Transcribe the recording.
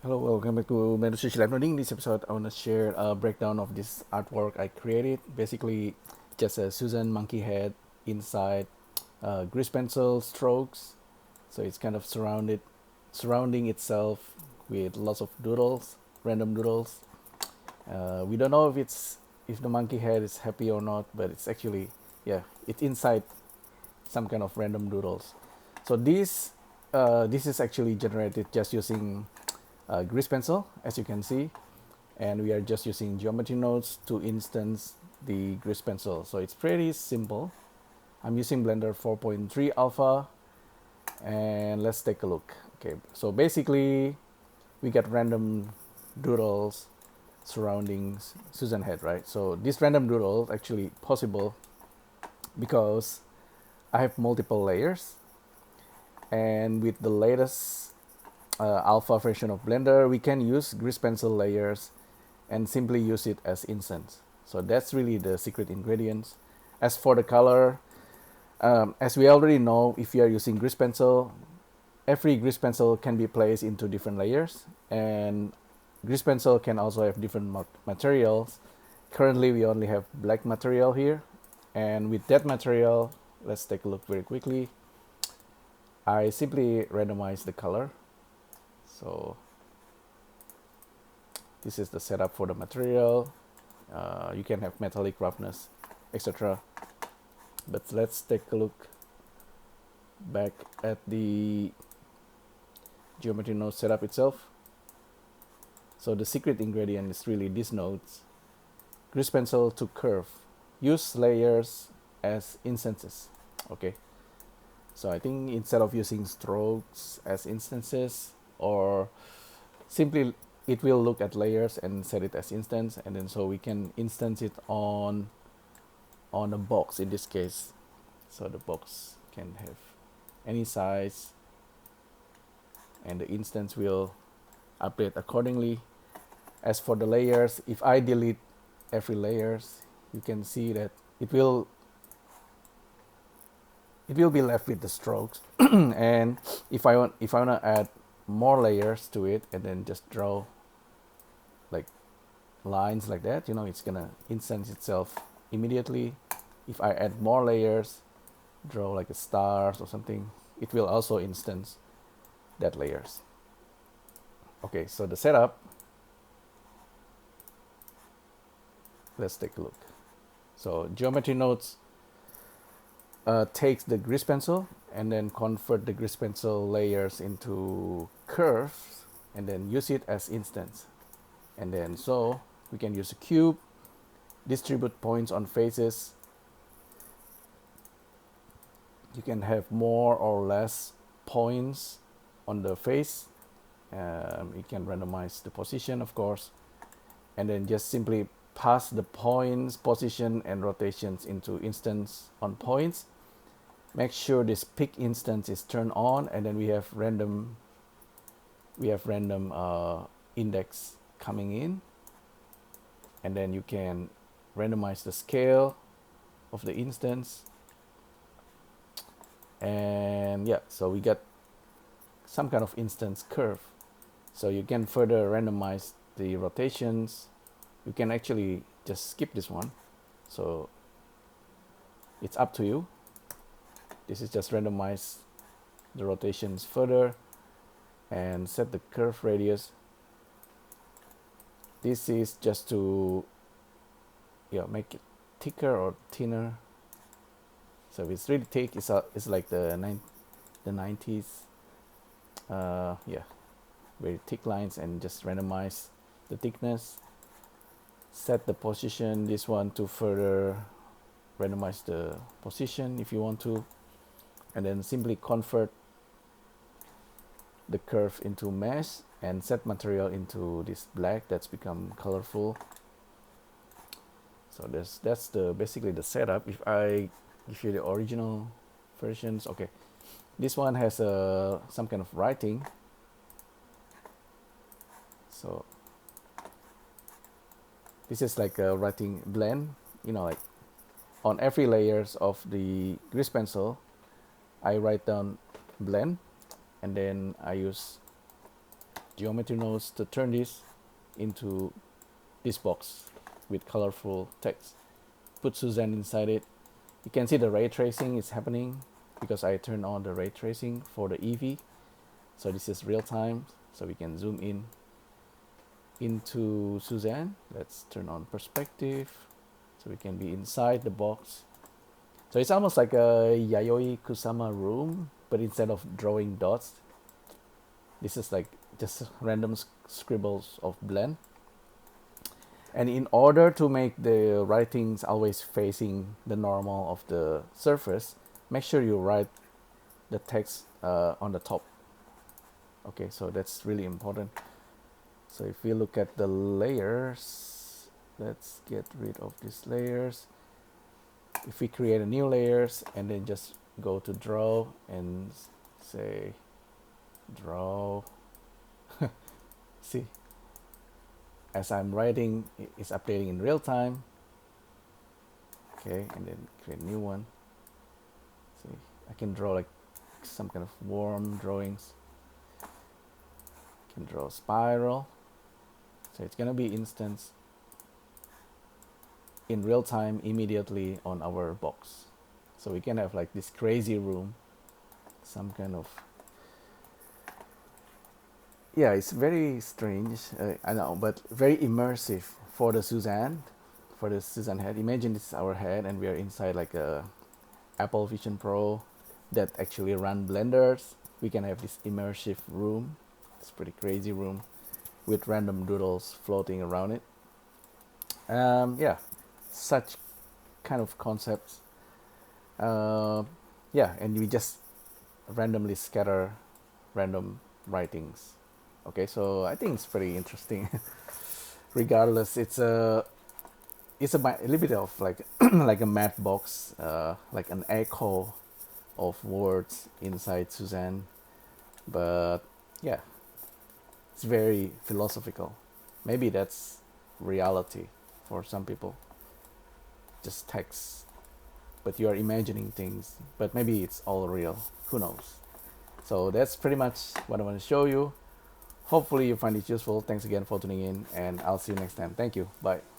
Hello, welcome back to LIVENODING. This episode, I want to share a breakdown of this artwork I created. Basically, just a Susan monkey head inside grease pencil strokes. So it's kind of surrounding itself with lots of doodles, random doodles. We don't know if the monkey head is happy or not, but it's actually, yeah, it's inside some kind of random doodles. So this is actually generated just using grease pencil, as you can see, and we are just using geometry nodes to instance the grease pencil. So it's pretty simple. I'm using Blender 4.3 alpha, and let's take a look. Okay, so basically we get random doodles surrounding Susan head, right? So this random doodle actually possible because I have multiple layers, and with the latest alpha version of Blender, we can use grease pencil layers and simply use it as instance. So that's really the secret ingredients. As for the color, as we already know, if you are using grease pencil, every grease pencil can be placed into different layers, and grease pencil can also have different materials. Currently, we only have black material here, and with that material, let's take a look very quickly. I simply randomize the color. So this is the setup for the material. You can have metallic roughness, etc. But let's take a look back at the geometry node setup itself. So the secret ingredient is really these nodes. Grease pencil to curve. Use layers as instances. Okay. So I think instead of using strokes as instances, or simply it will look at layers and set it as instance, and then so we can instance it on a box in this case. So the box can have any size, and the instance will update accordingly. As for the layers, if I delete every layers, you can see that it will be left with the strokes. And if I want to add more layers to it and then just draw like lines like that, it's gonna instance itself immediately. If I add more layers, draw like a stars or something, it will also instance that layers. Okay, so the setup, let's take a look. So geometry nodes takes the grease pencil and then convert the grease pencil layers into curves and then use it as instance. And then so we can use a cube, distribute points on faces. You can have more or less points on the face. You can randomize the position, of course, and then just simply pass the points, position, and rotations into instance on points. Make sure this pick instance is turned on, and then we have random index coming in, and then you can randomize the scale of the instance. And yeah, so we get some kind of instance curve. So you can further randomize the rotations. You can actually just skip this one, so it's up to you. This is just randomize the rotations further and set the curve radius. This is just to make it thicker or thinner. So if it's really thick, it's like the 90s. Very thick lines, and just randomize the thickness. Set the position, this one, to further randomize the position if you want to, and then simply convert the curve into mesh and set material into this black that's become colorful. So that's basically the setup. If I give you the original versions, okay, this one has some kind of writing. So this is like a writing blend, like on every layers of the grease pencil, I write down blend, and then I use geometry nodes to turn this into this box with colorful text. Put Suzanne inside it. You can see the ray tracing is happening because I turned on the ray tracing for the Eevee. So this is real time. So we can zoom in into Suzanne. Let's turn on perspective so we can be inside the box. So it's almost like a Yayoi Kusama room, but instead of drawing dots, this is like just random scribbles of blend. And in order to make the writings always facing the normal of the surface, make sure you write the text on the top. Okay, so that's really important. So if we look at the layers, let's get rid of these layers. If we create a new layers and then just go to draw and say draw, see, as I'm writing, it's updating in real time. Okay, and then create a new one. See, I can draw like some kind of warm drawings. I can draw a spiral. So it's gonna be instance in real time immediately on our box. So we can have like this crazy room, some kind of, yeah, it's very strange, I know, but very immersive for the Suzanne head. Imagine this is our head and we are inside like a Apple Vision Pro that actually run blenders. We can have this immersive room. It's pretty crazy room with random doodles floating around it. Yeah, such kind of concepts. Yeah, and we just randomly scatter random writings. Okay, so I think it's pretty interesting. Regardless, it's a little bit of like like a math box, like an echo of words inside Suzanne. But yeah, it's very philosophical. Maybe that's reality for some people. Just text, but you are imagining things. But maybe it's all real. Who knows? So that's pretty much what I want to show you. Hopefully you find it useful. Thanks again for tuning in, and I'll see you next time. Thank you. Bye.